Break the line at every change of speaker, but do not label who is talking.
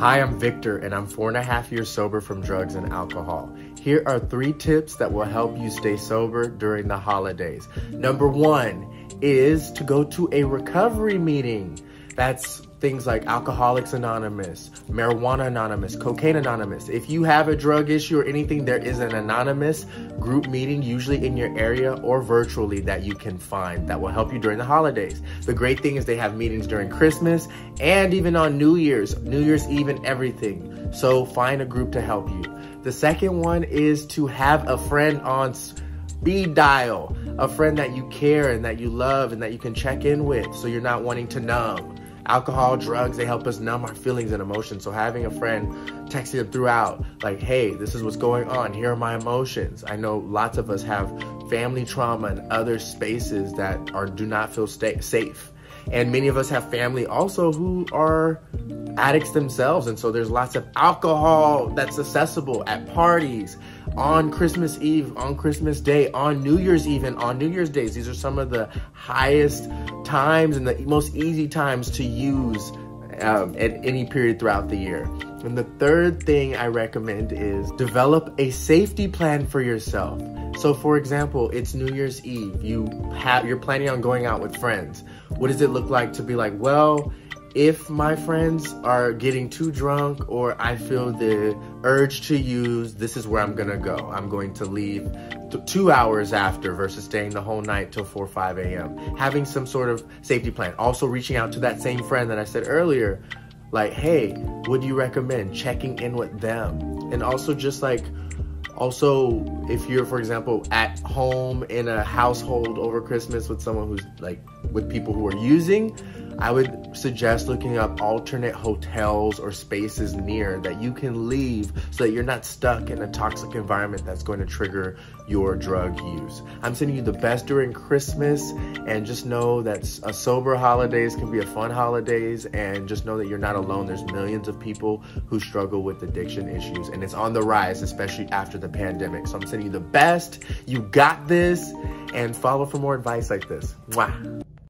Hi, I'm Victor, and I'm 4.5 years sober from drugs and alcohol. Here are 3 tips that will help you stay sober during the holidays. Number 1 is to go to a recovery meeting. That's things like Alcoholics Anonymous, Marijuana Anonymous, Cocaine Anonymous. If you have a drug issue or anything, there is an anonymous group meeting, usually in your area or virtually, that you can find that will help you during the holidays. The great thing is they have meetings during Christmas and even on New Year's Eve and everything. So find a group to help you. The second one is to have a friend on speed dial, a friend that you care and that you love and that you can check in with, so you're not wanting to numb. Alcohol, drugs, they help us numb our feelings and emotions. So having a friend texting them throughout, like, hey, this is what's going on. Here are my emotions. I know lots of us have family trauma and other spaces that do not feel safe. And many of us have family also who are addicts themselves. And so there's lots of alcohol that's accessible at parties, on Christmas Eve, on Christmas Day, on New Year's Eve, and on New Year's Days. These are some of the highest times and the most easy times to use at any period throughout the year. And the third thing I recommend is develop a safety plan for yourself. So for example, it's New Year's Eve. You're planning on going out with friends. What does it look like to be like, well, if my friends are getting too drunk or I feel the urge to use, this is where I'm gonna go. I'm going to leave 2 hours after versus staying the whole night till 4 or 5 a.m. Having some sort of safety plan. Also reaching out to that same friend that I said earlier, like, hey, what do you recommend? Checking in with them. And also just like, if you're, for example, at home in a household over Christmas with someone who's like, with people who are using, I would suggest looking up alternate hotels or spaces near that you can leave so that you're not stuck in a toxic environment that's going to trigger your drug use. I'm sending you the best during Christmas, and just know that a sober holidays can be a fun holidays, and just know that you're not alone. There's millions of people who struggle with addiction issues, and it's on the rise, especially after the pandemic. So I'm sending you the best. You got this, and follow for more advice like this. Mwah.